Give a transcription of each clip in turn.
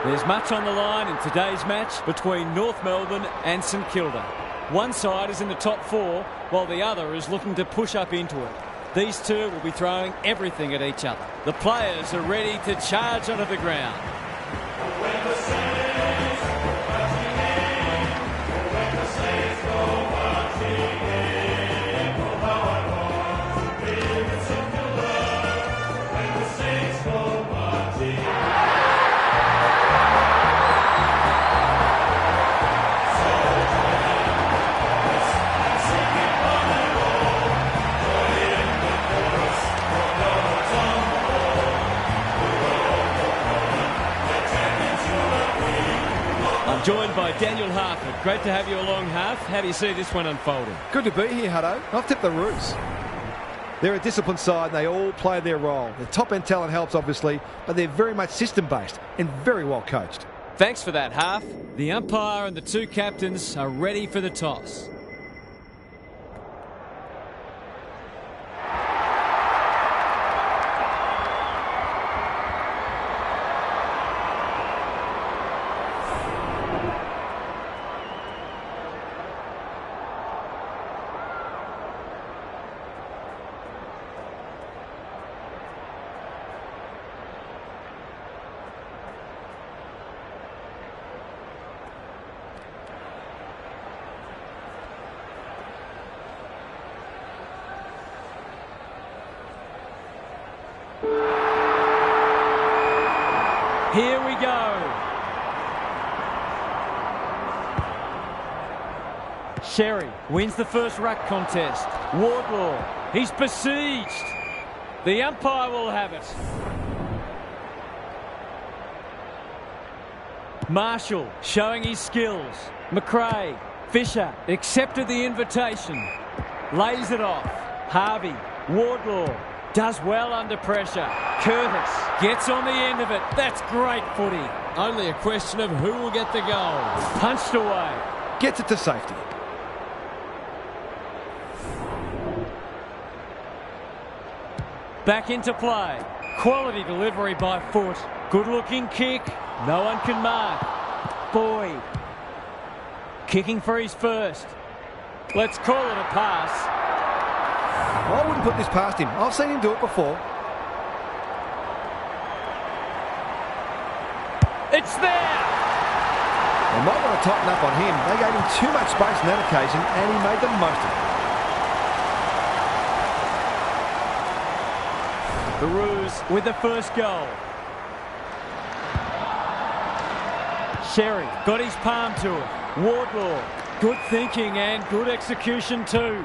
There's much on the line in today's match between North Melbourne and St Kilda. One side is in the top 4, while the other is looking to push up into it. These two will be throwing everything at each other. The players are ready to charge onto the ground. Joined by Daniel Harford. Great to have you along, Harf. How do you see this one unfolding? Good to be here, Hutto. I've tipped the Roos. They're a disciplined side and they all play their role. The top-end talent helps, obviously, but they're very much system-based and very well coached. Thanks for that, Harf. The umpire and the two captains are ready for the toss. Here we go. Sherry wins the first ruck contest. Wardlaw, he's besieged. The umpire will have it. Marshall showing his skills. McRae, Fisher accepted the invitation. Lays it off. Harvey, Wardlaw. Does well under pressure. Curtis gets on the end of it. That's great footy. Only a question of who will get the goal. Punched away. Gets it to safety. Back into play. Quality delivery by foot. Good looking kick. No one can mark. Boyd. Kicking for his first. Let's call it a pass. I wouldn't put this past him. I've seen him do it before. It's there! They might want to tighten up on him. They gave him too much space on that occasion, and he made the most of it. The Roos with the first goal. Sherry got his palm to it. Wardlaw, good thinking and good execution too.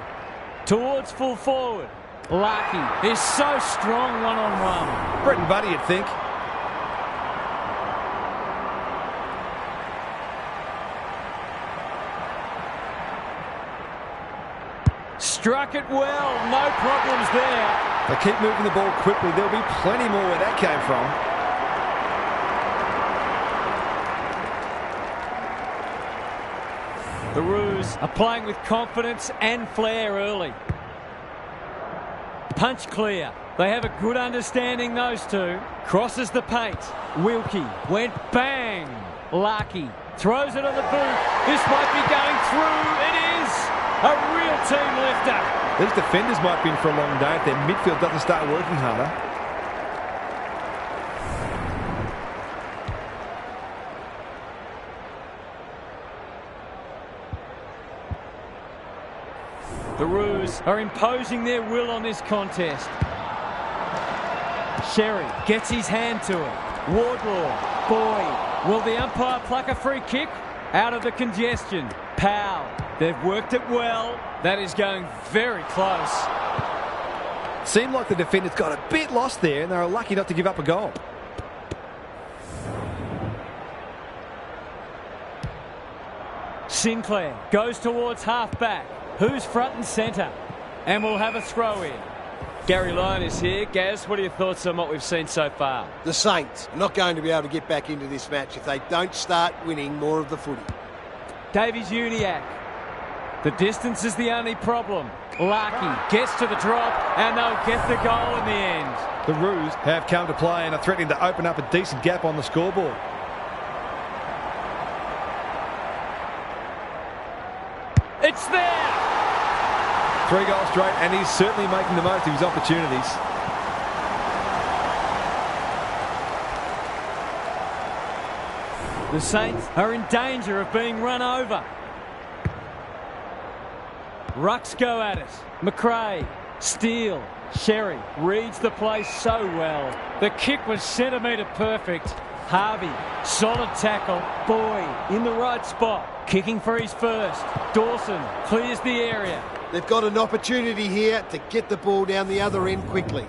Towards full forward. Larkey is so strong one-on-one. Brett and Buddy, you'd think. Struck it well. No problems there. They keep moving the ball quickly. There'll be plenty more where that came from. The Roos are playing with confidence and flair early. Punch clear. They have a good understanding, those two. Crosses the paint. Wilkie went bang. Larkey throws it on the boot. This might be going through. It is a real team lifter. These defenders might be in for a long day if their midfield doesn't start working harder. The Roos are imposing their will on this contest. Sherry gets his hand to it. Wardlaw, Boyd. Will the umpire pluck a free kick? Out of the congestion. Powell. They've worked it well. That is going very close. Seemed like the defenders got a bit lost there and they were lucky not to give up a goal. Sinclair goes towards half-back. Who's front and centre? And we'll have a throw in. Gary Lyon is here. Gaz, what are your thoughts on what we've seen so far? The Saints are not going to be able to get back into this match if they don't start winning more of the footy. Davies Uniacke. The distance is the only problem. Larkey gets to the drop and they'll get the goal in the end. The Roos have come to play and are threatening to open up a decent gap on the scoreboard. It's there! 3 goals straight, and he's certainly making the most of his opportunities. The Saints are in danger of being run over. Rucks go at it. McRae, Steele, Sherry reads the play so well. The kick was centimetre perfect. Harvey, solid tackle. Boy, in the right spot, kicking for his first. Dawson clears the area. They've got an opportunity here to get the ball down the other end quickly.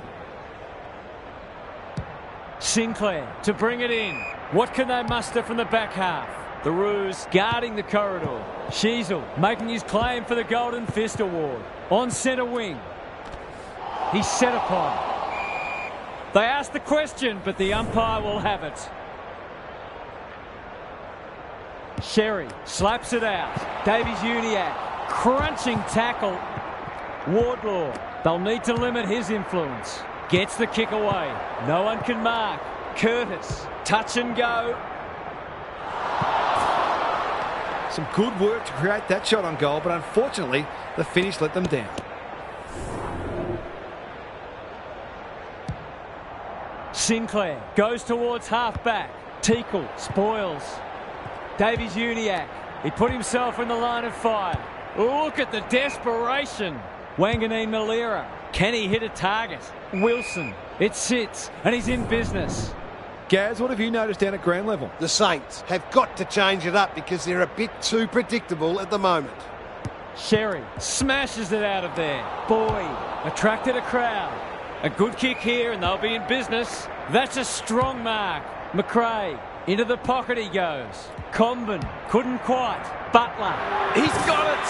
Sinclair to bring it in. What can they muster from the back half? The Roos guarding the corridor. Sheasel making his claim for the Golden Fist Award. On centre wing. He's set upon. They ask the question, but the umpire will have it. Sherry slaps it out. Davies-Uniacke, crunching tackle. Wardlaw, they'll need to limit his influence. Gets the kick away. No one can mark. Curtis, touch and go. Some good work to create that shot on goal, but unfortunately, the finish let them down. Sinclair goes towards half-back. Teakle spoils. Davies-Uniacke, he put himself in the line of fire. Look at the desperation. Wanganeen-Malira, can he hit a target? Wilson, it sits, and he's in business. Gaz, what have you noticed down at ground level? The Saints have got to change it up because they're a bit too predictable at the moment. Sherry smashes it out of there. Boy, attracted a crowd. A good kick here and they'll be in business. That's a strong mark. McRae, into the pocket he goes. Comben, couldn't quite. Butler, he's got it!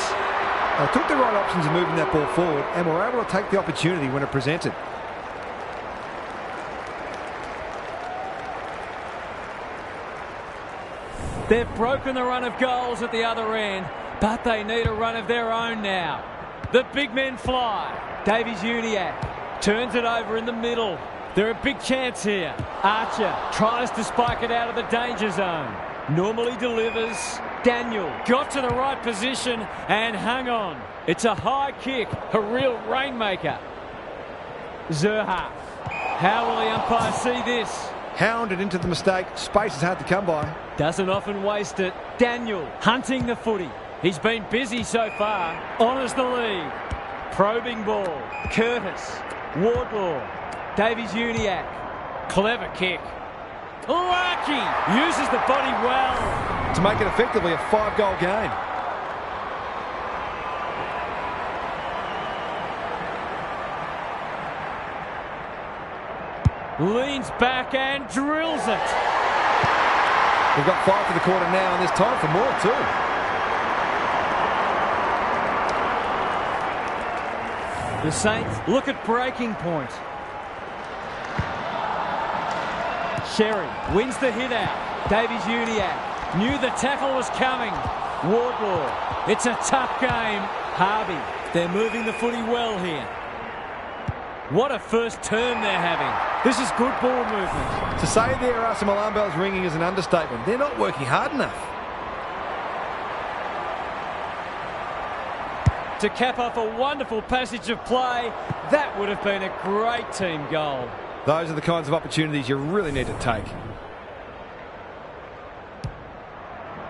They took the right options in moving that ball forward and were able to take the opportunity when it presented. They've broken the run of goals at the other end, but they need a run of their own now. The big men fly. Davies-Uniacke turns it over in the middle. They're a big chance here. Archer tries to spike it out of the danger zone. Normally delivers. Daniel got to the right position and hung on. It's a high kick, a real rainmaker. Zerha. How will the umpire see this? Hounded into the mistake. Space is hard to come by. Doesn't often waste it. Daniel hunting the footy. He's been busy so far. Honours the lead. Probing ball. Curtis. Wardlaw. Davies-Uniacke. Clever kick. Lucky uses the body well. To make it effectively a 5-goal game. Leans back and drills it. We've got 5 for the quarter now, and there's time for more too. The Saints look at breaking point. Sherry wins the hit out. Davies-Uniacke knew the tackle was coming. Wardlaw, it's a tough game. Harvey, they're moving the footy well here. What a first turn they're having. This is good ball movement. To say there are some alarm bells ringing is an understatement. They're not working hard enough. To cap off a wonderful passage of play, that would have been a great team goal. Those are the kinds of opportunities you really need to take.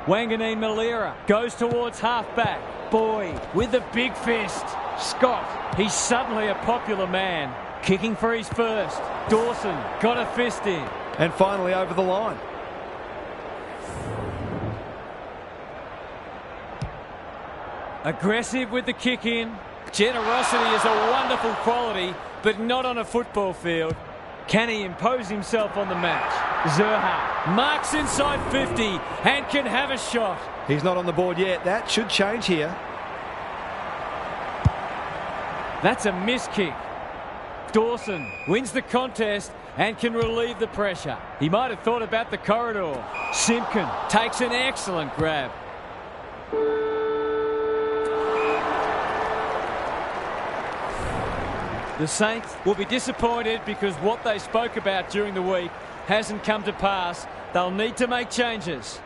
Wanganeen-Malira goes towards half-back. Boy, with the big fist. Scott, he's suddenly a popular man. Kicking for his first. Dawson got a fist in. And finally over the line. Aggressive with the kick in. Generosity is a wonderful quality, but not on a football field. Can he impose himself on the match? Zerha marks inside 50 and can have a shot. He's not on the board yet. That should change here. That's a miss kick. Dawson wins the contest and can relieve the pressure. He might have thought about the corridor. Simpkin takes an excellent grab. The Saints will be disappointed because what they spoke about during the week hasn't come to pass. They'll need to make changes.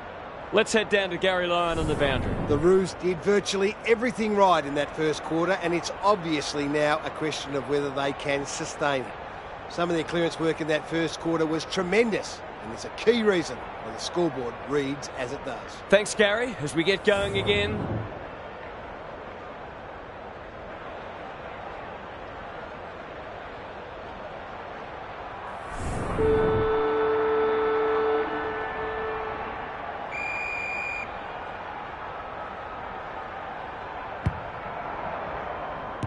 Let's head down to Gary Lyon on the boundary. The Roos did virtually everything right in that first quarter, and it's obviously now a question of whether they can sustain it. Some of their clearance work in that first quarter was tremendous, and it's a key reason why the scoreboard reads as it does. Thanks, Gary, as we get going again.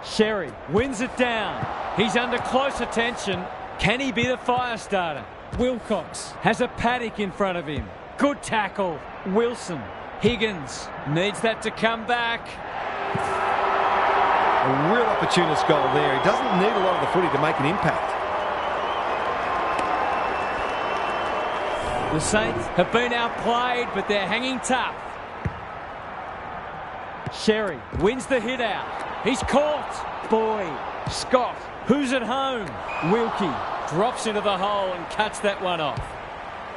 Sherry wins it down. He's under close attention. Can he be the fire starter? Wilcox has a paddock in front of him. Good tackle. Wilson. Higgins needs that to come back. A real opportunist goal there. He doesn't need a lot of the footy to make an impact. The Saints have been outplayed, but they're hanging tough. Sherry wins the hit out. He's caught. Boyd. Scott. Who's at home? Wilkie drops into the hole and cuts that one off.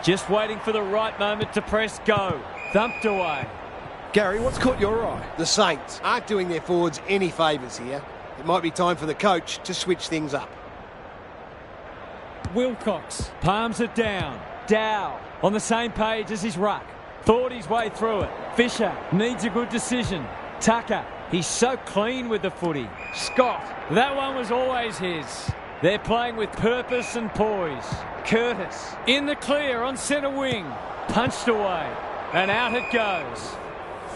Just waiting for the right moment to press go. Thumped away. Gary, what's caught your eye? The Saints aren't doing their forwards any favours here. It might be time for the coach to switch things up. Wilcox palms it down. Dow on the same page as his ruck. Thought his way through it. Fisher needs a good decision. Tucker, he's so clean with the footy. Scott, that one was always his. They're playing with purpose and poise. Curtis, in the clear on centre wing. Punched away, and out it goes.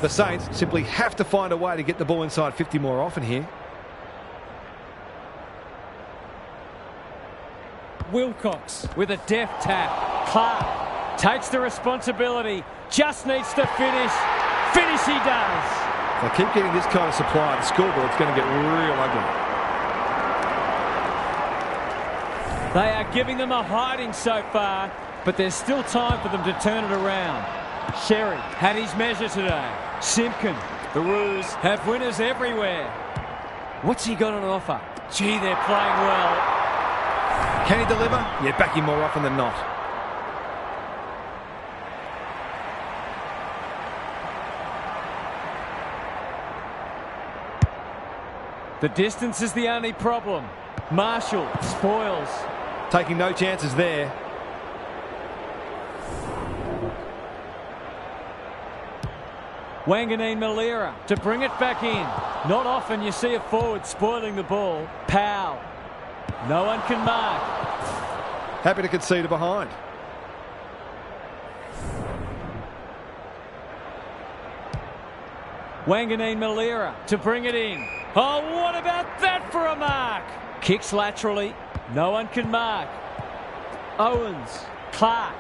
The Saints simply have to find a way to get the ball inside 50 more often here. Wilcox with a deft tap. Clark takes the responsibility. Just needs to finish. Finish he does. If they keep getting this kind of supply, the scoreboard's going to get real ugly. They are giving them a hiding so far, but there's still time for them to turn it around. Sherry had his measure today. Simpkin, the Roos have winners everywhere. What's he got on offer? Gee, they're playing well. Can he deliver? Yeah, back him more often than not. The distance is the only problem. Marshall spoils. Taking no chances there. Wanganeen Malera to bring it back in. Not often you see a forward spoiling the ball. Powell. No one can mark. Happy to concede it behind. Wanganeen Malera to bring it in. Oh, what about that for a mark? Kicks laterally. No one can mark. Owens. Clark.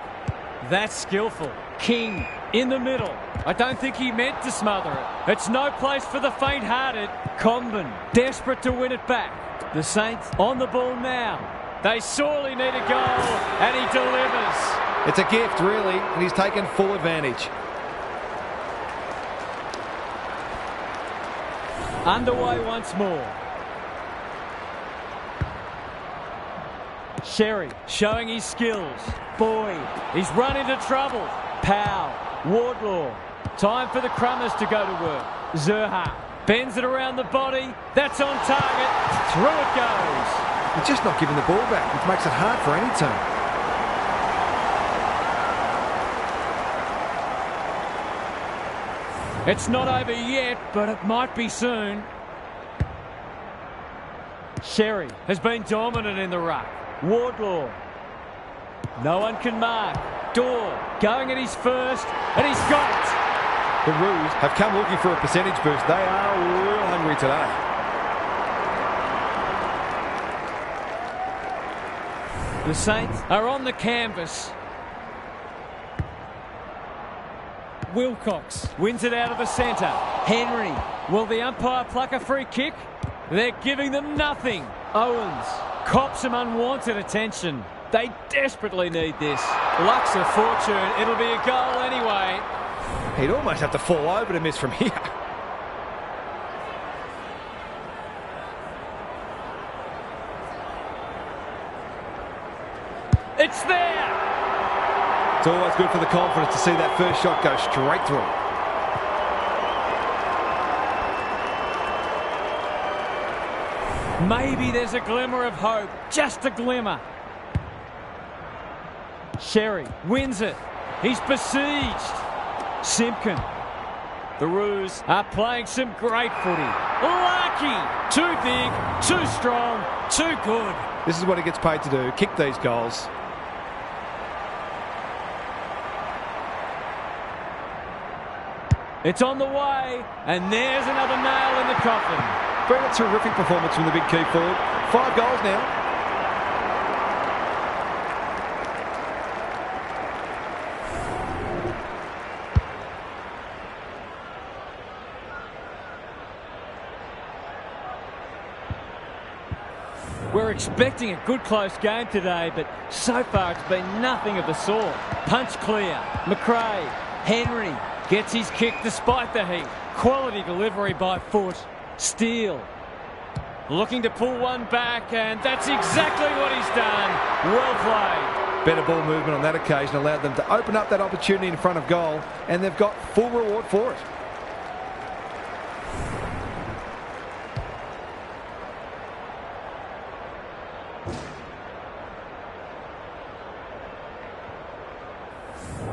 That's skillful. King in the middle. I don't think he meant to smother it. It's no place for the faint-hearted. Comben desperate to win it back. The Saints on the ball now. They sorely need a goal, and he delivers. It's a gift, really, and he's taken full advantage. Underway once more. Sherry showing his skills. Boyd, he's run into trouble. Powell, Wardlaw. Time for the Crummers to go to work. Zerha bends it around the body. That's on target. Through it goes. They're just not giving the ball back, which makes it hard for any team. It's not over yet, but it might be soon. Sherry has been dominant in the ruck. Wardlaw. No one can mark. Dorr going at his first, and he's got it. The Roos have come looking for a percentage boost. They are real hungry today. The Saints are on the canvas. Wilcox wins it out of the centre. Henry. Will the umpire pluck a free kick? They're giving them nothing. Owens cops some unwanted attention. They desperately need this. Luck's a fortune. It'll be a goal anyway. He'd almost have to fall over to miss from here. It's there. It's always good for the confidence to see that first shot go straight through. Maybe there's a glimmer of hope, just a glimmer. Sherry wins it. He's besieged. Simpkin. The Roos are playing some great footy. Lucky! Too big, too strong, too good. This is what he gets paid to do, kick these goals. It's on the way, and there's another nail in the coffin. Been a terrific performance from the big key forward. 5 goals now. We're expecting a good close game today, but so far it's been nothing of the sort. Punch clear. McRae. Henry gets his kick despite the heat. Quality delivery by foot. Steele. Looking to pull one back, and that's exactly what he's done. Well played. Better ball movement on that occasion allowed them to open up that opportunity in front of goal, and they've got full reward for it.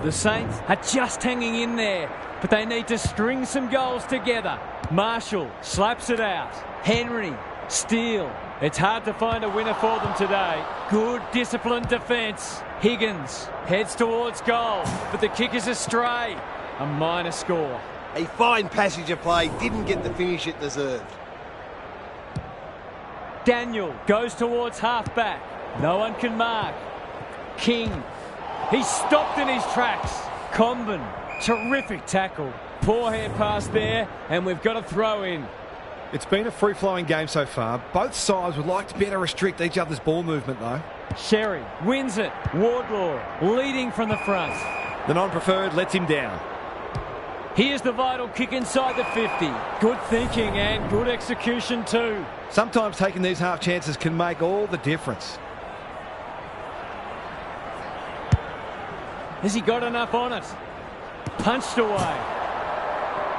The Saints are just hanging in there, but they need to string some goals together. Marshall slaps it out. Henry, Steele. It's hard to find a winner for them today. Good disciplined defence. Higgins heads towards goal, but the kick is astray. A minor score. A fine passage of play, didn't get the finish it deserved. Daniel goes towards half-back. No one can mark. King. He's stopped in his tracks. Comben. Terrific tackle. Poor hand pass there, and we've got a throw in. It's been a free-flowing game so far. Both sides would like to better restrict each other's ball movement, though. Sherry wins it. Wardlaw leading from the front. The non-preferred lets him down. Here's the vital kick inside the 50. Good thinking and good execution too. Sometimes taking these half chances can make all the difference. Has he got enough on it? Punched away.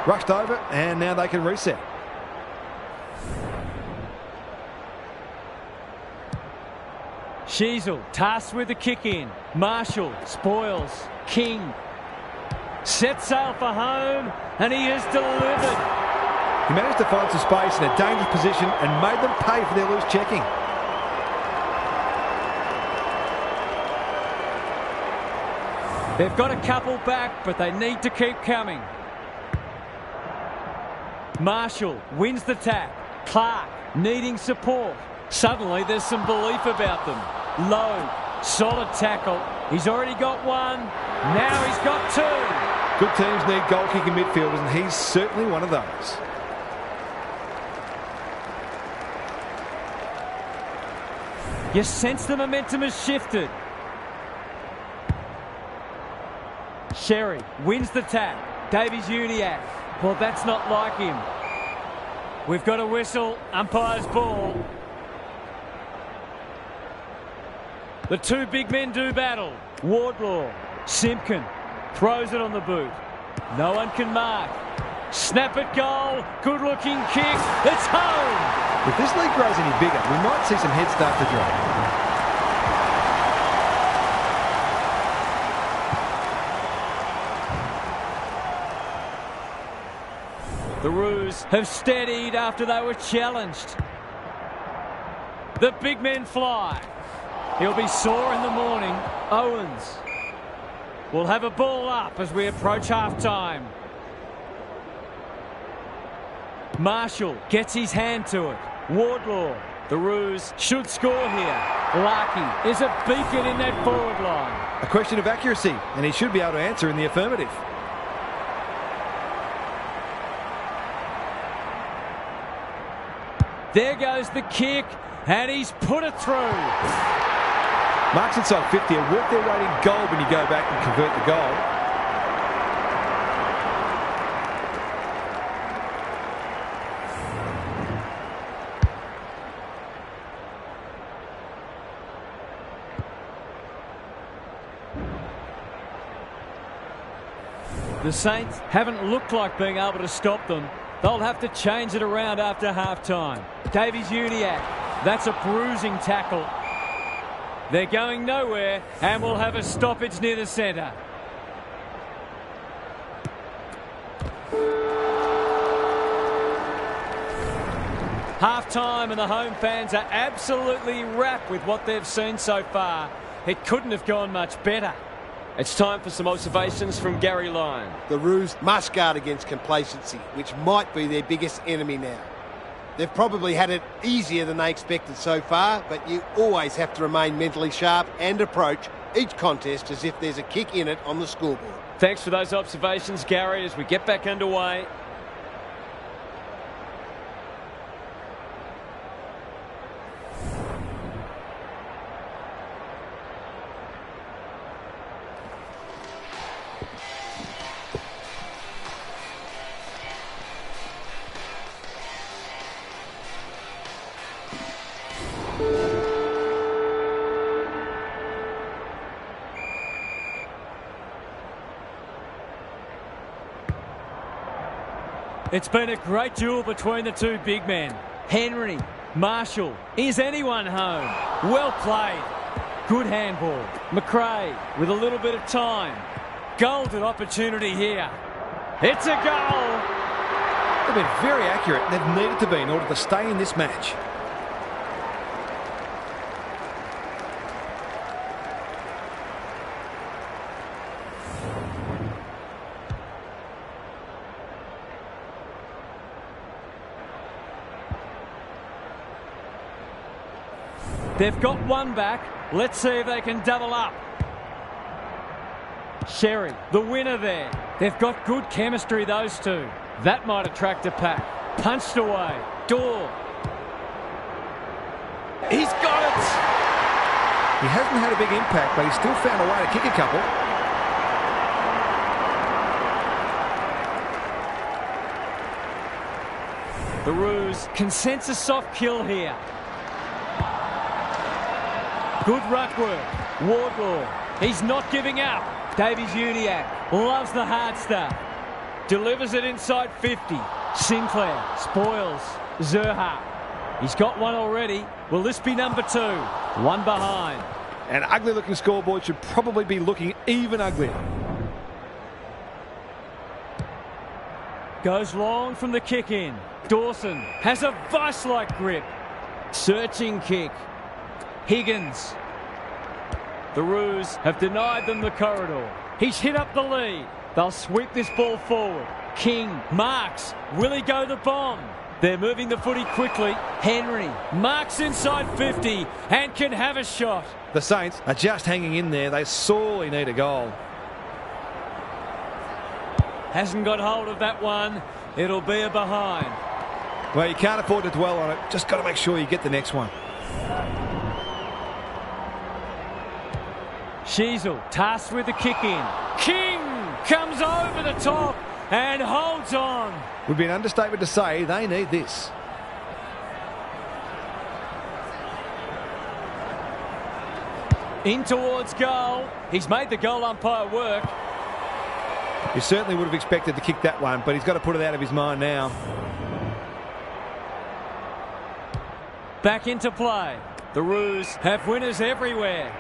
Rushed over, and now they can reset. Sheasel tasked with the kick in. Marshall spoils. King sets sail for home, and he has delivered. He managed to find some space in a dangerous position and made them pay for their loose checking. They've got a couple back, but they need to keep coming. Marshall wins the tap. Clark needing support. Suddenly there's some belief about them. Low, solid tackle. He's already got one. Now he's got two. Good teams need goal-kicking midfielders, and he's certainly one of those. You sense the momentum has shifted. Sherry wins the tap. Davies-Uniacke. Well, that's not like him. We've got a whistle. Umpire's ball. The two big men do battle. Wardlaw. Simpkin throws it on the boot. No one can mark. Snap at goal. Good looking kick. It's home. If this league grows any bigger, we might see some heads start to drop. The Roos have steadied after they were challenged. The big men fly. He'll be sore in the morning. Owens will have a ball up as we approach half-time. Marshall gets his hand to it. Wardlaw. The Roos should score here. Larkey is a beacon in that forward line. A question of accuracy, and he should be able to answer in the affirmative. There goes the kick, and he's put it through. Marks inside 50 and walk their way in goal when you go back and convert the goal. The Saints haven't looked like being able to stop them. They'll have to change it around after half-time. Davies-Uniacke, that's a bruising tackle. They're going nowhere, and we'll have a stoppage near the centre. Half-time, and the home fans are absolutely wrapped with what they've seen so far. It couldn't have gone much better. It's time for some observations from Gary Lyon. The Roos must guard against complacency, which might be their biggest enemy now. They've probably had it easier than they expected so far, but you always have to remain mentally sharp and approach each contest as if there's a kick in it on the scoreboard. Thanks for those observations, Gary, as we get back underway. It's been a great duel between the two big men. Henry, Marshall, is anyone home? Well played. Good handball. McRae with a little bit of time. Golden opportunity here. It's a goal. They've been very accurate and they've needed to be in order to stay in this match. They've got one back. Let's see if they can double up. Sherry, the winner there. They've got good chemistry, those two. That might attract a pack. Punched away. Dorr. He's got it! He hasn't had a big impact, but he's still found a way to kick a couple. The Roos can sense a soft kill here. Good ruck work. Wardlaw. He's not giving up. Davies-Uniacke loves the hard stuff. Delivers it inside 50. Sinclair spoils Zerha. He's got one already. Will this be number 2? One behind. An ugly-looking scoreboard should probably be looking even uglier. Goes long from the kick in. Dawson has a vice-like grip. Searching kick. Higgins. The Roos have denied them the corridor. He's hit up the lead. They'll sweep this ball forward. King marks. Will he go the bomb? They're moving the footy quickly. Henry marks inside 50 and can have a shot. The Saints are just hanging in there. They sorely need a goal. Hasn't got hold of that one. It'll be a behind. Well, you can't afford to dwell on it. Just got to make sure you get the next one. Sheasel tasked with the kick in. King comes over the top and holds on. Would be an understatement to say they need this. In towards goal. He's made the goal umpire work. You certainly would have expected to kick that one, but he's got to put it out of his mind now. Back into play. The Roos have winners everywhere.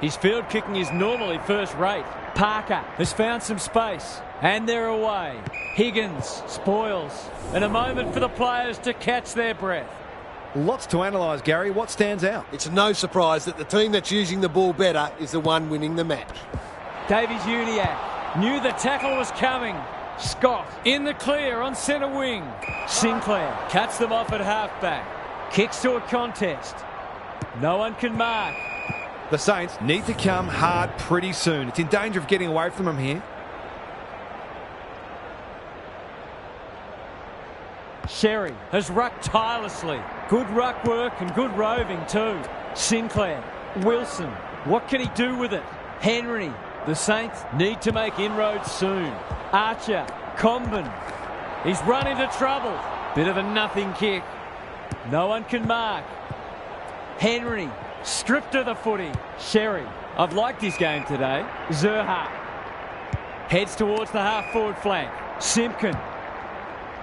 His field kicking is normally first rate. Parker has found some space. And they're away. Higgins spoils. And a moment for the players to catch their breath. Lots to analyse, Gary. What stands out? It's no surprise that the team that's using the ball better is the one winning the match. Davies-Uniacke knew the tackle was coming. Scott in the clear on centre wing. Sinclair cuts them off at halfback. Kicks to a contest. No one can mark. The Saints need to come hard pretty soon. It's in danger of getting away from them here. Sherry has rucked tirelessly. Good ruck work and good roving too. Sinclair, Wilson, what can he do with it? Henry, the Saints need to make inroads soon. Archer, Comben, he's run into trouble. Bit of a nothing kick. No one can mark. Henry, stripped of the footy. Sherry, I've liked his game today. Zerha. Heads towards the half-forward flank. Simpkin.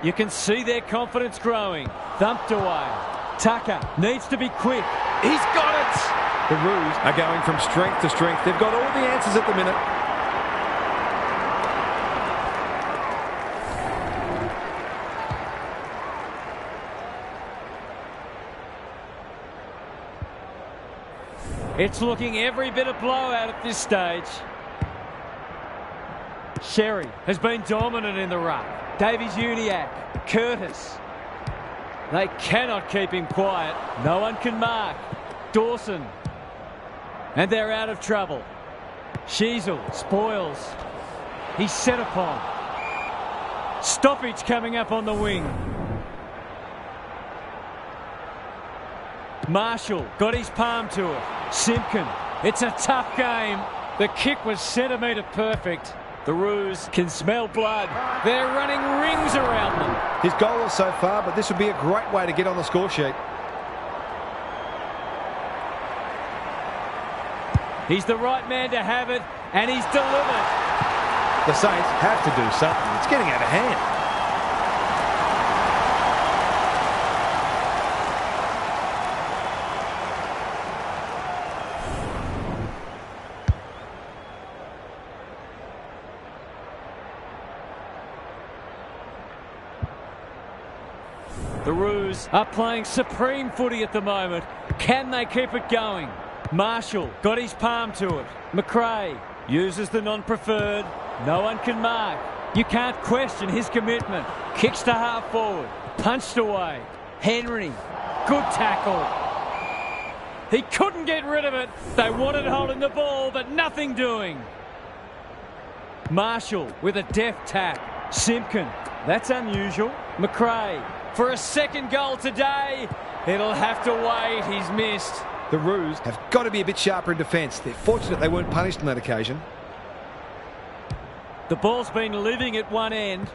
You can see their confidence growing. Thumped away. Tucker needs to be quick. He's got it! The Roos are going from strength to strength. They've got all the answers at the minute. It's looking every bit of blowout at this stage. Sherry has been dominant in the ruck. Davies-Uniacke, Curtis. They cannot keep him quiet. No one can mark. Dawson. And they're out of trouble. Sheasel spoils. He's set upon. Stoppage coming up on the wing. Marshall got his palm to it. Simpkin. It's a tough game. The kick was centimetre perfect. The Roos can smell blood. They're running rings around them. His goal so far, but this would be a great way to get on the score sheet. He's the right man to have it, and he's delivered. The Saints have to do something. It's getting out of hand. The Roos are playing supreme footy at the moment. Can they keep it going? Marshall got his palm to it. McRae uses the non-preferred. No one can mark. You can't question his commitment. Kicks to half forward. Punched away. Henry. Good tackle. He couldn't get rid of it. They wanted holding the ball, but nothing doing. Marshall with a deft tap. Simpkin. That's unusual. McRae. For a second goal today, it'll have to wait. He's missed. The Roos have got to be a bit sharper in defence. They're fortunate they weren't punished on that occasion. The ball's been living at one end.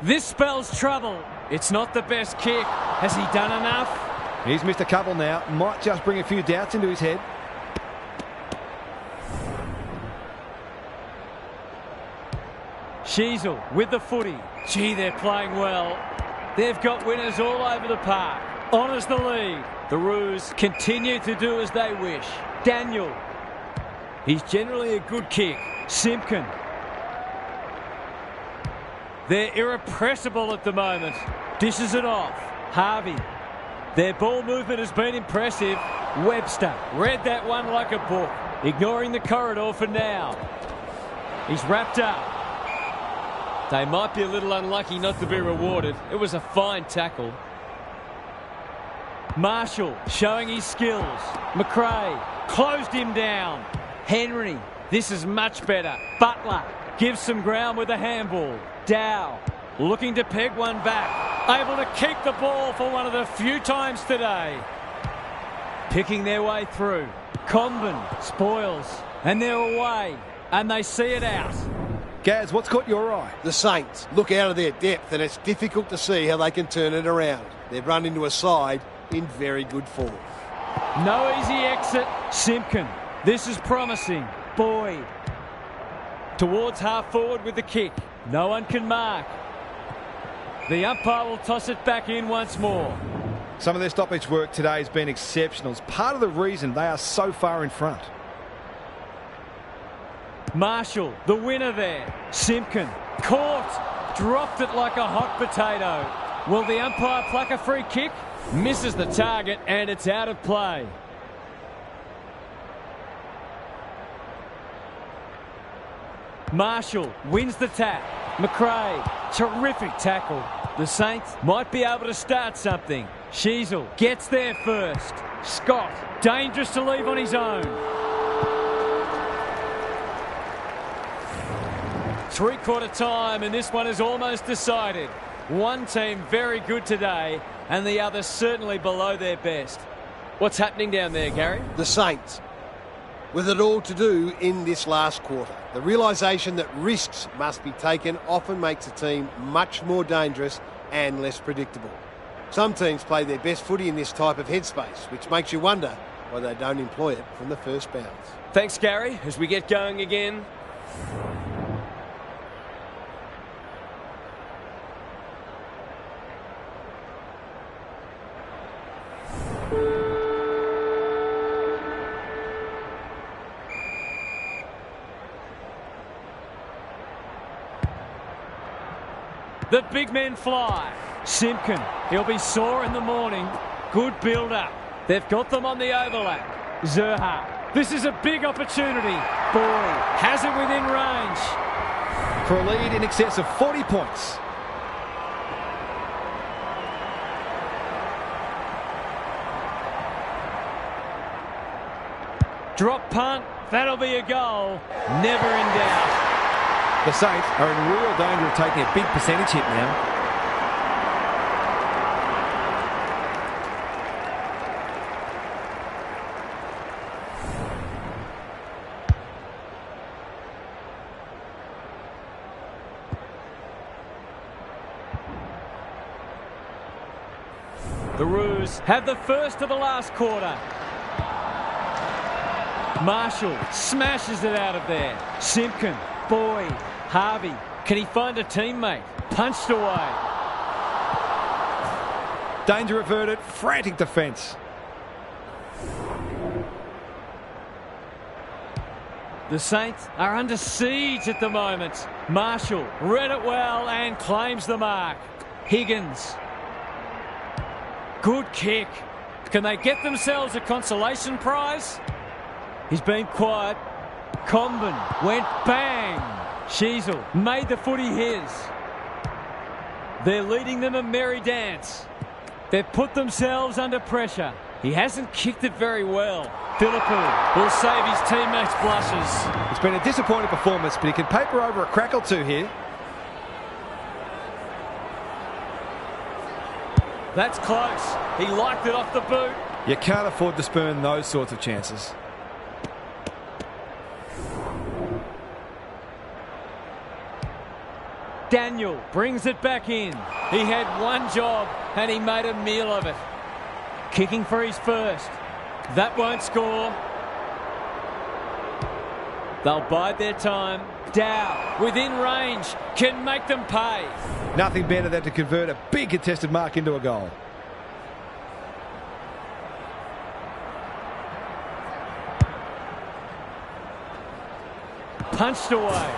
This spells trouble. It's not the best kick. Has he done enough? He's missed a couple now. Might just bring a few doubts into his head. Sheasel with the footy. Gee, they're playing well. They've got winners all over the park. Honours the lead. The Roos continue to do as they wish. Daniel. He's generally a good kick. Simpkin. They're irrepressible at the moment. Dishes it off. Harvey. Their ball movement has been impressive. Webster read that one like a book. Ignoring the corridor for now. He's wrapped up. They might be a little unlucky not to be rewarded. It was a fine tackle. Marshall showing his skills. McRae closed him down. Henry, this is much better. Butler gives some ground with a handball. Dow looking to peg one back. Able to keep the ball for one of the few times today. Picking their way through. Comben spoils. And they're away. And they see it out. Gaz, what's caught your eye? The Saints look out of their depth and it's difficult to see how they can turn it around. They've run into a side in very good form. No easy exit. Simpkin. This is promising. Boyd. Towards half forward with the kick. No one can mark. The umpire will toss it back in once more. Some of their stoppage work today has been exceptional. It's part of the reason they are so far in front. Marshall, the winner there. Simpkin, caught. Dropped it like a hot potato. Will the umpire pluck a free kick? Misses the target and it's out of play. Marshall wins the tap. McRae, terrific tackle. The Saints might be able to start something. Sheasel gets there first. Scott, dangerous to leave on his own. Three-quarter time, and this one is almost decided. One team very good today, and the other certainly below their best. What's happening down there, Gary? The Saints, with it all to do in this last quarter. The realisation that risks must be taken often makes a team much more dangerous and less predictable. Some teams play their best footy in this type of headspace, which makes you wonder why they don't employ it from the first bounce. Thanks, Gary. As we get going again. The big men fly. Simpkin, he'll be sore in the morning. Good build-up. They've got them on the overlap. Zerha, this is a big opportunity. Boy, has it within range. For a lead in excess of 40 points. Drop punt, that'll be a goal. Never in doubt. The Saints are in real danger of taking a big percentage hit now. The Roos have the first of the last quarter. Marshall smashes it out of there. Simpkin, Boyd, Harvey. Can he find a teammate? Punched away. Danger averted. Frantic defence. The Saints are under siege at the moment. Marshall read it well and claims the mark. Higgins. Good kick. Can they get themselves a consolation prize? He's been quiet. Comben went bang. Sheasel made the footy his. They're leading them a merry dance. They've put themselves under pressure. He hasn't kicked it very well. Philippou will save his teammates' blushes. It's been a disappointing performance, but he can paper over a crack or two here. That's close. He liked it off the boot. You can't afford to spurn those sorts of chances. Daniel brings it back in. He had one job and he made a meal of it. Kicking for his first. That won't score. They'll bide their time. Dow, within range, can make them pay. Nothing better than to convert a big contested mark into a goal. Punched away.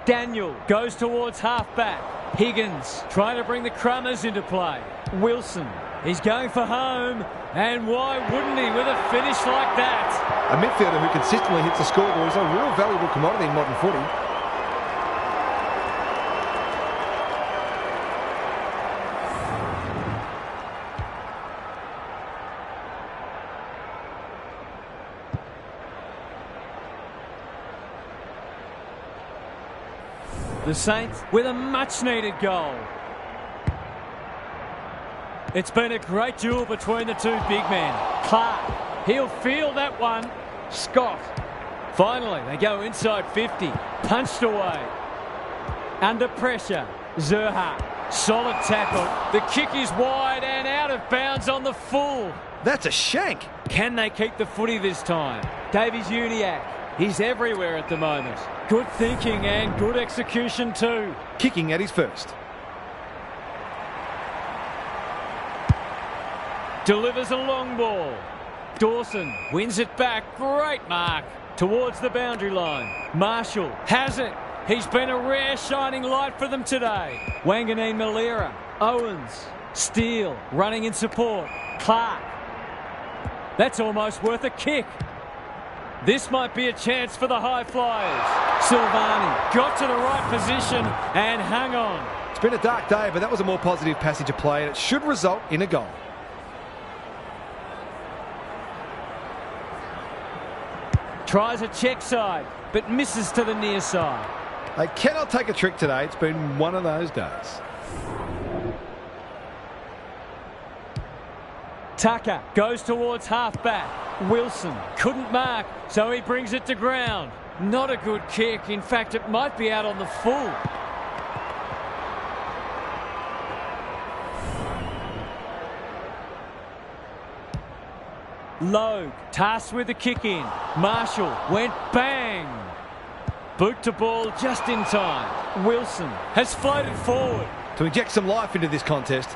Daniel goes towards half-back. Higgins trying to bring the Crummers into play. Wilson, he's going for home. And why wouldn't he with a finish like that? A midfielder who consistently hits the scoreboard is a real valuable commodity in modern footy. The Saints with a much-needed goal. It's been a great duel between the two big men. Clark, he'll feel that one. Scott. Finally, they go inside 50. Punched away. Under pressure. Zerha. Solid tackle. The kick is wide and out of bounds on the full. That's a shank. Can they keep the footy this time? Davies Uniacke. He's everywhere at the moment. Good thinking and good execution too. Kicking at his first. Delivers a long ball. Dawson wins it back. Great mark. Towards the boundary line. Marshall has it. He's been a rare shining light for them today. Wanganeen Malera. Owens. Steele running in support. Clark. That's almost worth a kick. This might be a chance for the high flyers. Silvani got to the right position and hung on. It's been a dark day, but that was a more positive passage of play, and it should result in a goal. Tries a check side, but misses to the near side. They cannot take a trick today. It's been one of those days. Tucker goes towards half-back. Wilson couldn't mark, so he brings it to ground. Not a good kick. In fact, it might be out on the full. Logue tasked with the kick in. Marshall went bang. Boot to ball just in time. Wilson has floated forward. To inject some life into this contest.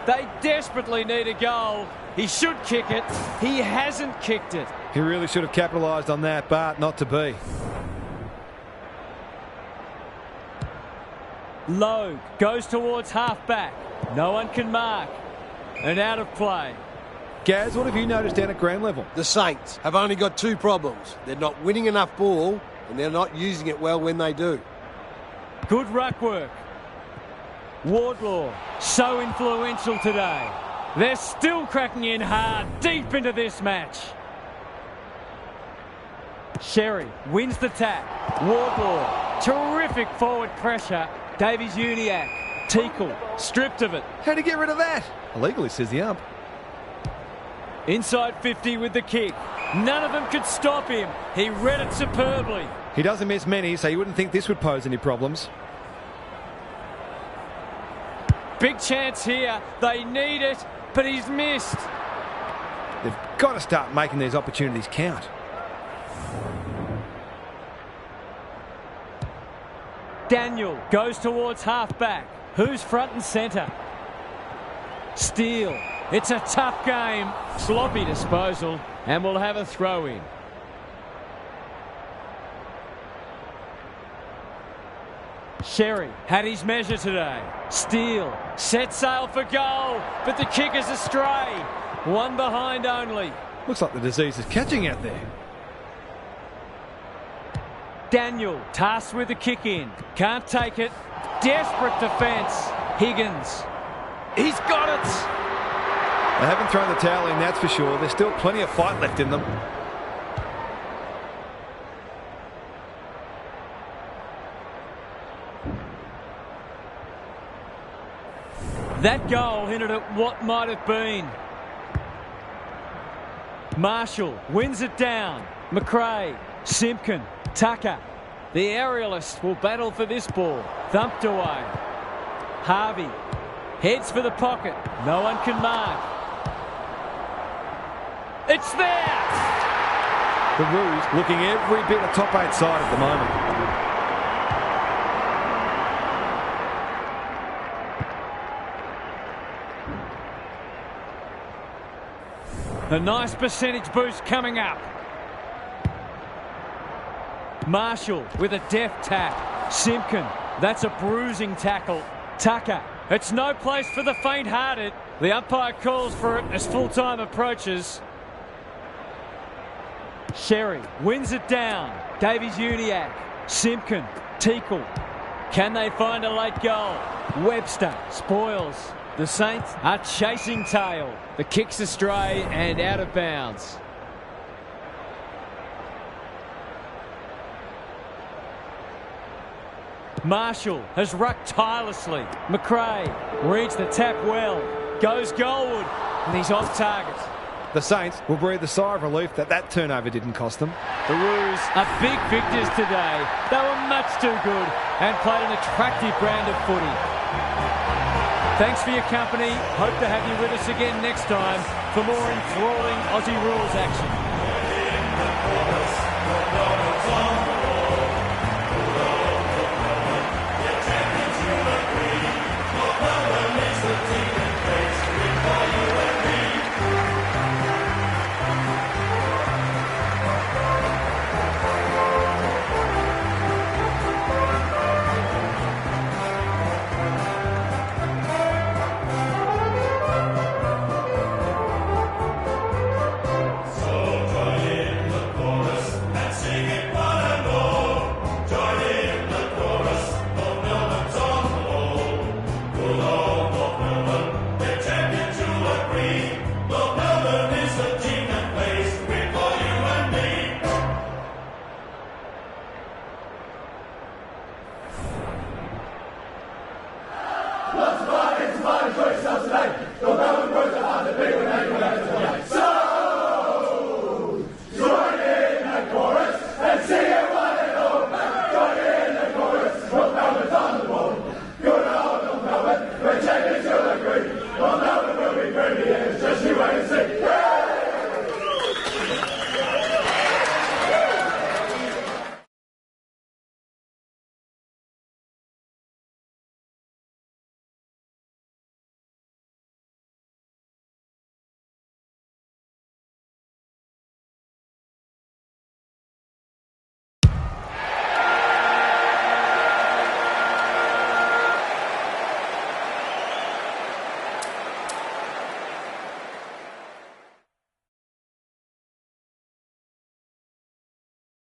They desperately need a goal. He should kick it. He hasn't kicked it. He really should have capitalised on that, but not to be. Logue goes towards half-back. No one can mark. And out of play. Gaz, what have you noticed down at ground level? The Saints have only got two problems. They're not winning enough ball and they're not using it well when they do. Good ruck work. Wardlaw, so influential today. They're still cracking in hard, deep into this match. Sherry wins the tap. Wardlaw, terrific forward pressure. Davies-Uniacke, Teakle, stripped of it. How'd he get rid of that? Illegally, says the ump. Inside 50 with the kick. None of them could stop him. He read it superbly. He doesn't miss many, so you wouldn't think this would pose any problems. Big chance here. They need it, but he's missed. They've got to start making these opportunities count. Daniel goes towards half-back. Who's front and centre? Steele. It's a tough game. Sloppy disposal, and we'll have a throw-in. Sherry had his measure today. Steele set sail for goal, but the kick is astray. One behind only. Looks like the disease is catching out there. Daniel tasked with the kick in. Can't take it. Desperate defence. Higgins. He's got it. They haven't thrown the towel in, that's for sure. There's still plenty of fight left in them. That goal hinted at what might have been. Marshall wins it down. McRae, Simpkin, Tucker. The aerialists will battle for this ball. Thumped away. Harvey heads for the pocket. No one can mark. It's there! The Roos looking every bit a top 8 side at the moment. A nice percentage boost coming up. Marshall with a deft tap. Simpkin, that's a bruising tackle. Tucker, it's no place for the faint-hearted. The umpire calls for it as full-time approaches. Sherry wins it down. Davies-Uniacke, Simpkin, Teakle. Can they find a late goal? Webster spoils. The Saints are chasing tail. The kick's astray and out of bounds. Marshall has rucked tirelessly. McRae reads the tap well. Goes goalward, and he's off target. The Saints will breathe a sigh of relief that turnover didn't cost them. The Roos are big victors today. They were much too good and played an attractive brand of footy. Thanks for your company. Hope to have you with us again next time for more enthralling Aussie rules action. Let's fight, it's fight, enjoy yourselves today.